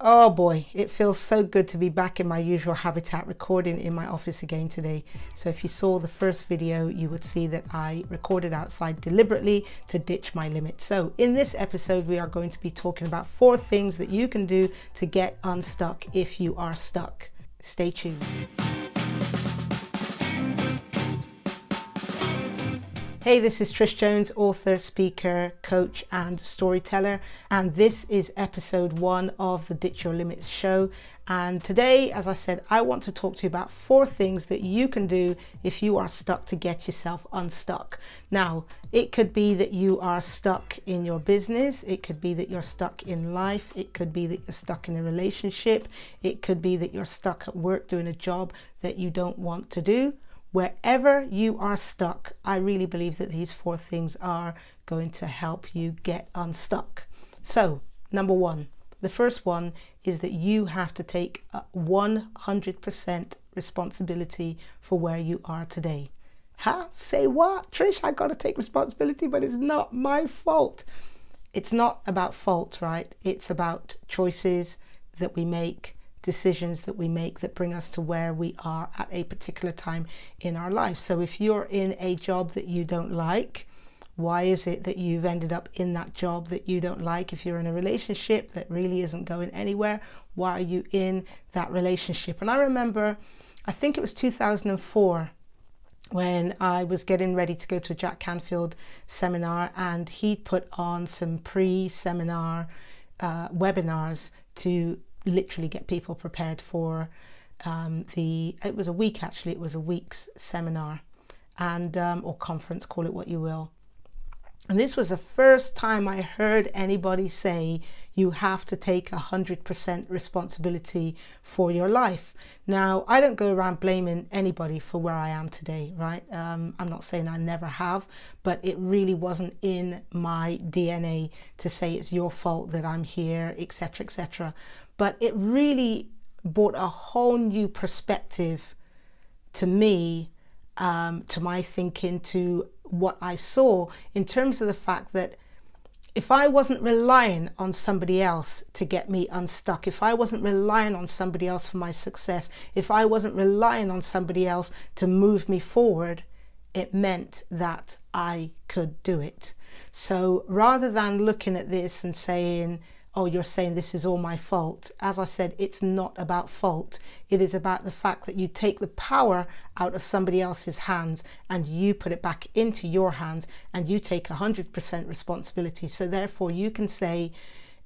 Oh boy, it feels so good to be back in my usual habitat recording in my office again today. So if you saw the first video, you would see that I recorded outside deliberately to ditch my limit. So in this episode, we are going to be talking about 4 things that you can do to get unstuck if you are stuck. Stay tuned. Hey, this is Trish Jones, author, speaker, coach, and storyteller. And this is episode 1 of the Ditch Your Limits show. And today, as I said, I want to talk to you about 4 things that you can do if you are stuck to get yourself unstuck. Now, it could be that you are stuck in your business. It could be that you're stuck in life. It could be that you're stuck in a relationship. It could be that you're stuck at work doing a job that you don't want to do. Wherever you are stuck, I really believe that these 4 things are going to help you get unstuck. So, number 1, the first one is that you have to take 100% responsibility for where you are today. Huh? Say what? Trish, I got to take responsibility, but it's not my fault. It's not about fault, right? It's about choices that we make, decisions that we make that bring us to where we are at a particular time in our life. So if you're in a job that you don't like, why is it that you've ended up in that job that you don't like? If you're in a relationship that really isn't going anywhere, why are you in that relationship? And I remember, I think it was 2004, when I was getting ready to go to a Jack Canfield seminar, and he put on some pre-seminar webinars to literally get people prepared for it was a week, actually, it was a week's seminar and or conference, call it what you will. And this was the first time I heard anybody say you have to take 100% responsibility for your life. Now, I don't go around blaming anybody for where I am today, right? I'm not saying I never have, but it really wasn't in my DNA to say it's your fault that I'm here, etc., etc. But it really brought a whole new perspective to me, to my thinking, to what I saw, in terms of the fact that if I wasn't relying on somebody else to get me unstuck, if I wasn't relying on somebody else for my success, if I wasn't relying on somebody else to move me forward, it meant that I could do it. So rather than looking at this and saying, oh, you're saying this is all my fault, as I said, it's not about fault. It is about the fact that you take the power out of somebody else's hands and you put it back into your hands, and you take 100% responsibility. So therefore you can say,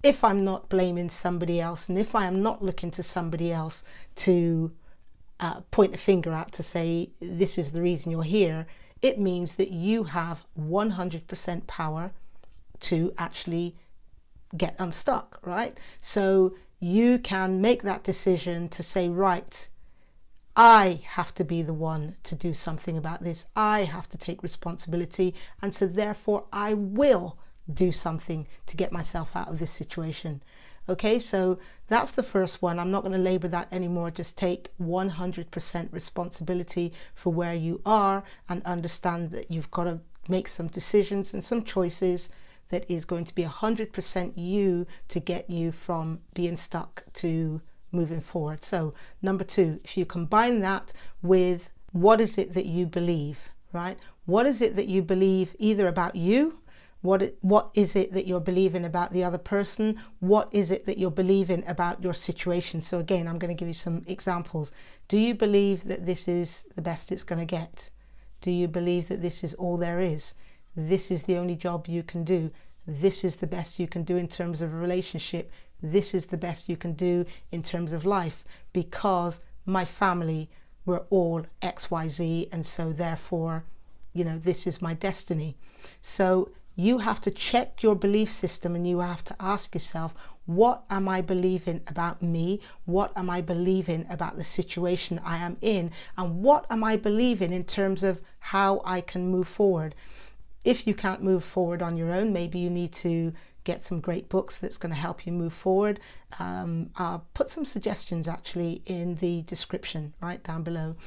if I'm not blaming somebody else, and if I am not looking to somebody else to point a finger at to say, this is the reason you're here, it means that you have 100% power to actually get unstuck, right? So you can make that decision to say, right, I have to be the one to do something about this. I have to take responsibility, and so therefore I will do something to get myself out of this situation. Okay, so that's the first one. I'm not going to labor that anymore. Just take 100% responsibility for where you are, and understand that you've got to make some decisions and some choices that is going to be 100% you to get you from being stuck to moving forward. So number 2, if you combine that with what is it that you believe, right? What is it that you believe either about you? What is it that you're believing about the other person? What is it that you're believing about your situation? So again, I'm going to give you some examples. Do you believe that this is the best it's going to get? Do you believe that this is all there is? This is the only job you can do. This is the best you can do in terms of a relationship. This is the best you can do in terms of life, because my family were all XYZ, and so therefore, this is my destiny. So you have to check your belief system, and you have to ask yourself, what am I believing about me? What am I believing about the situation I am in? And what am I believing in terms of how I can move forward? If you can't move forward on your own, maybe you need to get some great books that's going to help you move forward. I'll put some suggestions actually in the description right down below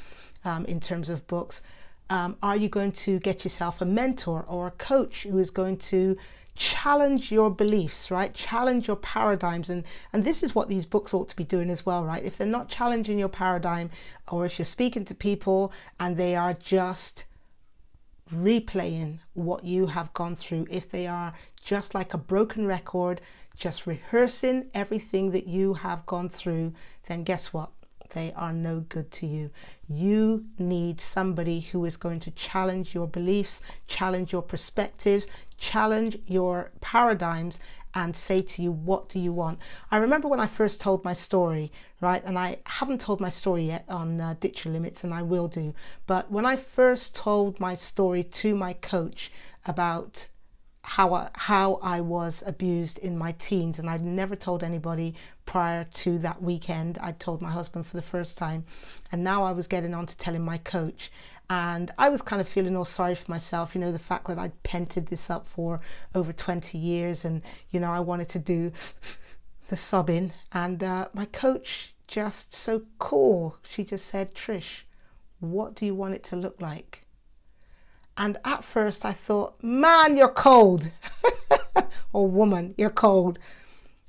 in terms of books. Are you going to get yourself a mentor or a coach who is going to challenge your beliefs, right? Challenge your paradigms. And this is what these books ought to be doing as well, right? If they're not challenging your paradigm, or if you're speaking to people and they are just replaying what you have gone through, if they are just like a broken record, just rehearsing everything that you have gone through, then guess what? They are no good to you. You need somebody who is going to challenge your beliefs, challenge your perspectives, challenge your paradigms, and say to you, what do you want? I remember when I first told my story, right? And I haven't told my story yet on Ditch Your Limits, and I will do. But when I first told my story to my coach about how I was abused in my teens, and I'd never told anybody prior to that weekend. I'd told my husband for the first time, and now I was getting on to telling my coach. And I was kind of feeling all sorry for myself, the fact that I'd pented this up for over 20 years, and I wanted to do the sobbing. And my coach, just so cool, she just said, "Trish, what do you want it to look like?" And at first I thought, man, you're cold. Or woman, you're cold.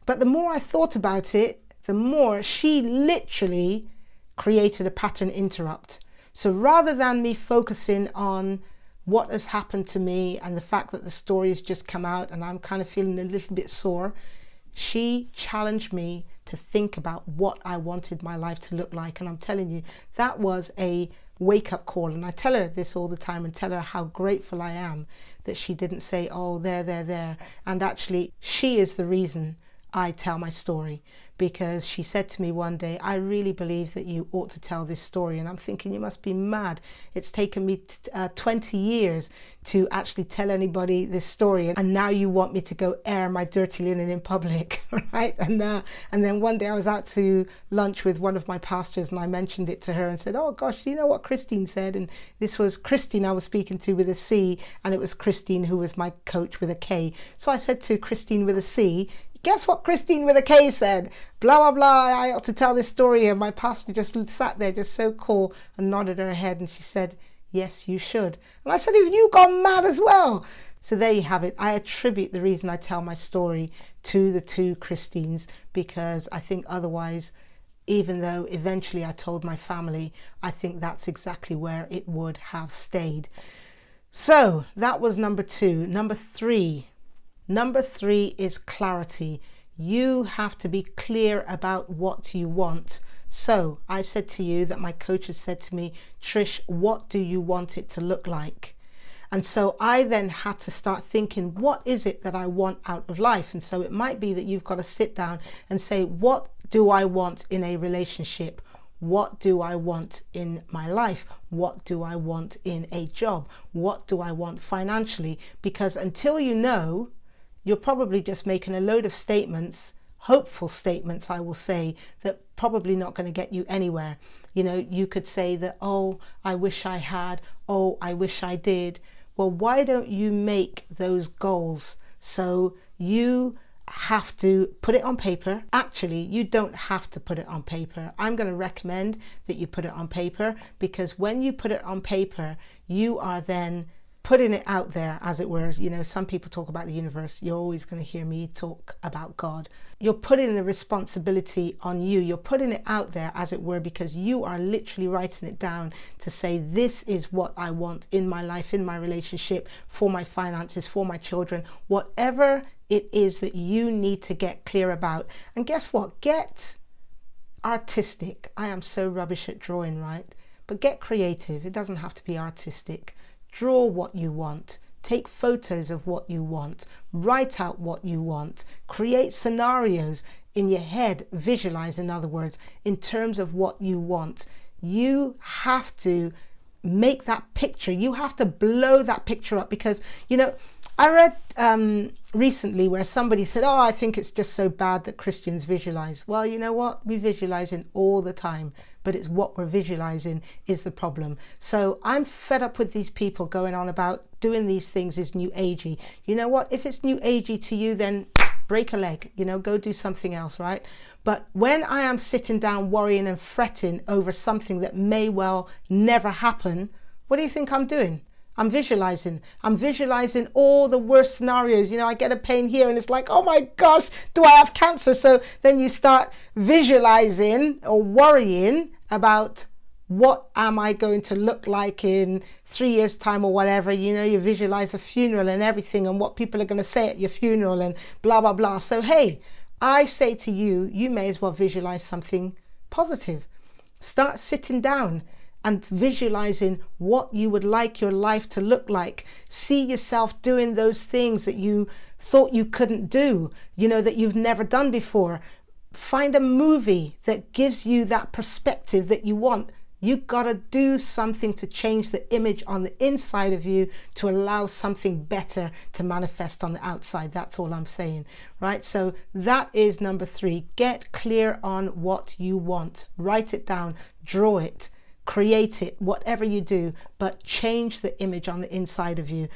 But the more I thought about it, the more she literally created a pattern interrupt. So rather than me focusing on what has happened to me and the fact that the story has just come out and I'm kind of feeling a little bit sore, she challenged me to think about what I wanted my life to look like. And I'm telling you, that was a wake-up call. And I tell her this all the time and tell her how grateful I am that she didn't say, oh, there. And actually, she is the reason I tell my story, because she said to me one day, I really believe that you ought to tell this story. And I'm thinking, you must be mad. It's taken me 20 years to actually tell anybody this story, and now you want me to go air my dirty linen in public, right? And then one day I was out to lunch with one of my pastors, and I mentioned it to her and said, oh gosh, do you know what Christine said? And this was Christine I was speaking to with a C, and it was Christine who was my coach with a K. So I said to Christine with a C, guess what Christine with a K said? Blah, blah, blah, I ought to tell this story. And my pastor just sat there, just so cool, and nodded her head. And she said, yes, you should. And I said, have you gone mad as well? So there you have it. I attribute the reason I tell my story to the two Christines, because I think otherwise, even though eventually I told my family, I think that's exactly where it would have stayed. So that was number two. Number three is clarity. You have to be clear about what you want. So I said to you that my coach had said to me, Trish, what do you want it to look like? And so I then had to start thinking, what is it that I want out of life? And so it might be that you've got to sit down and say, what do I want in a relationship? What do I want in my life? What do I want in a job? What do I want financially? Because until you know, you're probably just making a load of statements, hopeful statements, I will say, that probably not going to get you anywhere. You could say that, oh, I wish I had, oh, I wish I did. Well, why don't you make those goals? So you have to put it on paper. Actually, you don't have to put it on paper. I'm going to recommend that you put it on paper, because when you put it on paper, you are then putting it out there, as it were. Some people talk about the universe. You're always going to hear me talk about God. You're putting the responsibility on you. You're putting it out there, as it were, because you are literally writing it down to say, this is what I want in my life, in my relationship, for my finances, for my children, whatever it is that you need to get clear about. And guess what? Get artistic. I am so rubbish at drawing, right? But get creative. It doesn't have to be artistic. Draw what you want, take photos of what you want, write out what you want, create scenarios in your head, visualize, in other words, in terms of what you want. You have to make that picture. You have to blow that picture up, because, I read recently where somebody said, oh, I think it's just so bad that Christians visualize. Well, you know what? We visualizing all the time, but it's what we're visualizing is the problem. So I'm fed up with these people going on about doing these things is new agey. You know what? If it's new agey to you, then break a leg, go do something else, right? But when I am sitting down worrying and fretting over something that may well never happen, what do you think I'm doing? I'm visualizing all the worst scenarios. You know, I get a pain here and it's like, oh my gosh, do I have cancer? So then you start visualizing or worrying about what am I going to look like in 3 years time or whatever. You know, you visualize a funeral and everything and what people are going to say at your funeral and blah, blah, blah. So, hey, I say to you, you may as well visualize something positive. Start sitting down and visualizing what you would like your life to look like. See yourself doing those things that you thought you couldn't do, you know, that you've never done before. Find a movie that gives you that perspective that you want. You gotta do something to change the image on the inside of you to allow something better to manifest on the outside. That's all I'm saying, right? So that is number 3. Get clear on what you want. Write it down, draw it, create it, whatever you do, but change the image on the inside of you.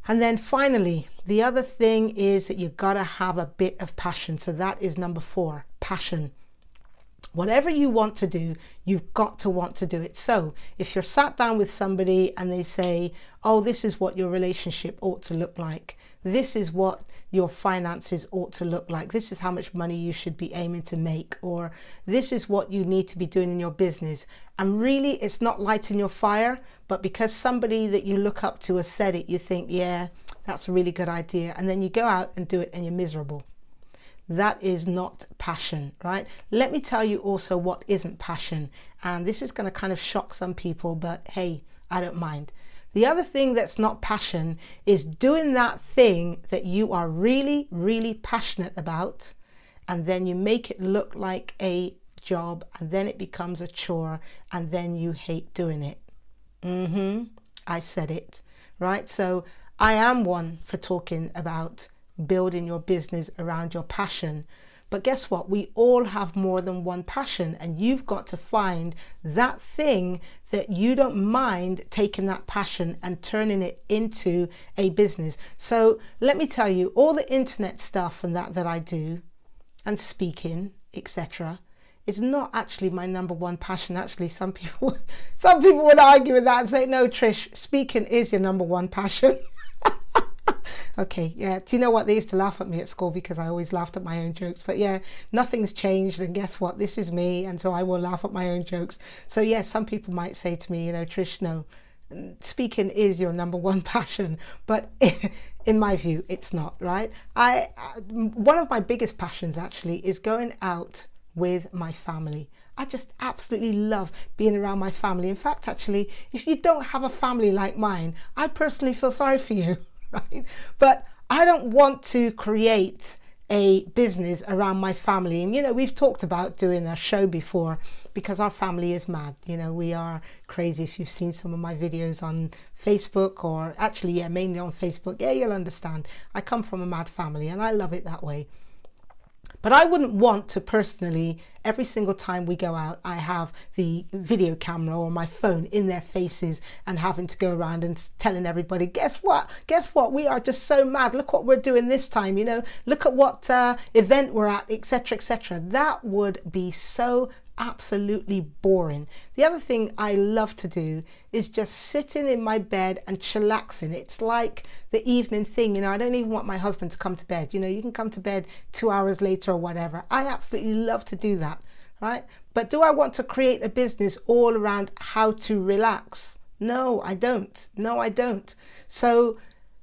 And then finally, the other thing is that you've got to have a bit of passion. So that is number 4, passion. Whatever you want to do, you've got to want to do it. So if you're sat down with somebody and they say, oh, this is what your relationship ought to look like. This is what your finances ought to look like. This is how much money you should be aiming to make, or this is what you need to be doing in your business. And really, it's not lighting your fire, but because somebody that you look up to has said it, you think, yeah, that's a really good idea. And then you go out and do it and you're miserable. That is not passion, right? Let me tell you also what isn't passion. And this is going to kind of shock some people, but hey, I don't mind. The other thing that's not passion is doing that thing that you are really, really passionate about, and then you make it look like a job, and then it becomes a chore, and then you hate doing it. I said it, right? So I am one for talking about building your business around your passion. But guess what? We all have more than one passion, and you've got to find that thing that you don't mind taking that passion and turning it into a business. So let me tell you, all the internet stuff and that I do, and speaking, etc., it's not actually my number one passion. Actually, some people would argue with that and say, no, Trish, speaking is your number one passion. Okay, yeah. Do you know what? They used to laugh at me at school because I always laughed at my own jokes. But yeah, nothing's changed. And guess what? This is me. And so I will laugh at my own jokes. So yeah, some people might say to me, you know, Trish, no, speaking is your number one passion. But in my view, it's not, right? One of my biggest passions actually is going out with my family. I just absolutely love being around my family. In fact, actually, if you don't have a family like mine, I personally feel sorry for you. Right? But I don't want to create a business around my family. And, you know, we've talked about doing a show before because our family is mad. You know, we are crazy. If you've seen some of my videos on Facebook, or actually, yeah, mainly on Facebook, yeah, you'll understand. I come from a mad family and I love it that way. But I wouldn't want to personally, every single time we go out, I have the video camera or my phone in their faces and having to go around and telling everybody, guess what? Guess what? We are just so mad. Look what we're doing this time. You know, look at what event we're at, etc., etc. That would be so absolutely boring. The other thing I love to do is just sitting in my bed and chillaxing. It's like the evening thing, you know. I don't even want my husband to come to bed. You know, you can come to bed 2 hours later or whatever. I absolutely love to do that, right? But do I want to create a business all around how to relax? No, I don't. No, I don't. So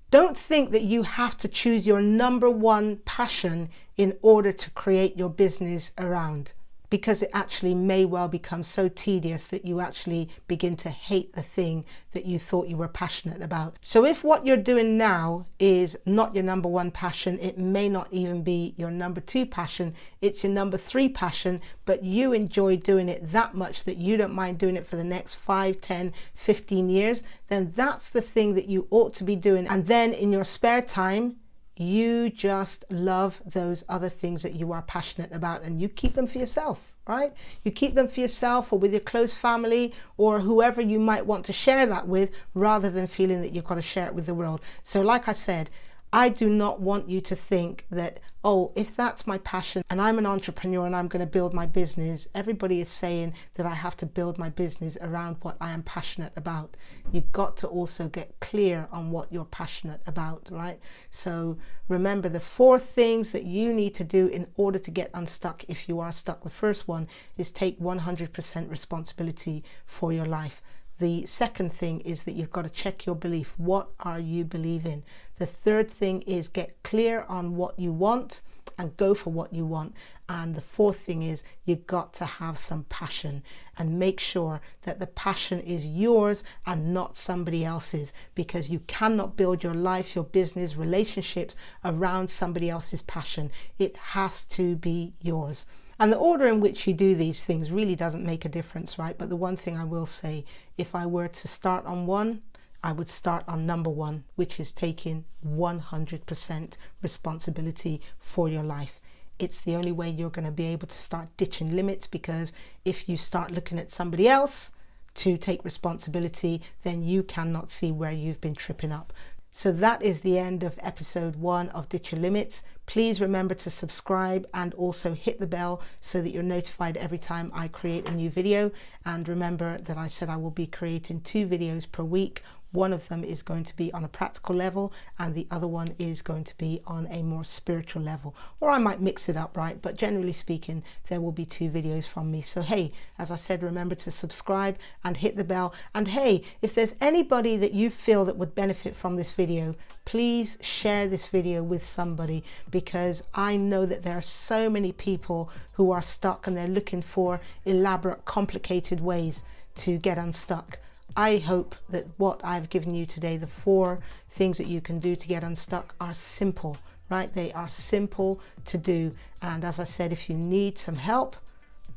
don't think that you have to choose your number one passion in order to create your business around, because it actually may well become so tedious that you actually begin to hate the thing that you thought you were passionate about. So if what you're doing now is not your number one passion, it may not even be your number 2 passion, it's your number 3 passion, but you enjoy doing it that much that you don't mind doing it for the next 5, 10, 15 years, then that's the thing that you ought to be doing. And then in your spare time, you just love those other things that you are passionate about, and you keep them for yourself, right? You keep them for yourself or with your close family or whoever you might want to share that with, rather than feeling that you've got to share it with the world. So like I said, I do not want you to think that, oh, if that's my passion and I'm an entrepreneur and I'm going to build my business, everybody is saying that I have to build my business around what I am passionate about. You've got to also get clear on what you're passionate about, right? So remember the 4 things that you need to do in order to get unstuck if you are stuck. The first one is take 100% responsibility for your life. The second thing is that you've got to check your belief. What are you believing? The third thing is get clear on what you want and go for what you want. And the fourth thing is you've got to have some passion, and make sure that the passion is yours and not somebody else's, because you cannot build your life, your business, relationships around somebody else's passion. It has to be yours. And the order in which you do these things really doesn't make a difference, right? But the one thing I will say, if I were to start on one, I would start on number 1, which is taking 100% responsibility for your life. It's the only way you're going to be able to start ditching limits, because if you start looking at somebody else to take responsibility, then you cannot see where you've been tripping up. So that is the end of episode 1 of Ditch Your Limits. Please remember to subscribe and also hit the bell so that you're notified every time I create a new video. And remember that I said I will be creating 2 videos per week. One of them is going to be on a practical level and the other one is going to be on a more spiritual level, or I might mix it up, right? But generally speaking, there will be 2 videos from me. So hey, as I said, remember to subscribe and hit the bell. And hey, if there's anybody that you feel that would benefit from this video, please share this video with somebody, because I know that there are so many people who are stuck and they're looking for elaborate, complicated ways to get unstuck. I hope that what I've given you today, the 4 things that you can do to get unstuck, are simple, right? They are simple to do. And as I said, if you need some help,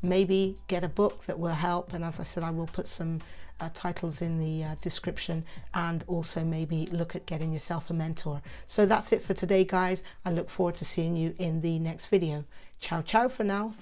maybe get a book that will help. And as I said, I will put some titles in the description, and also maybe look at getting yourself a mentor. So that's it for today, guys. I look forward to seeing you in the next video. Ciao, ciao for now.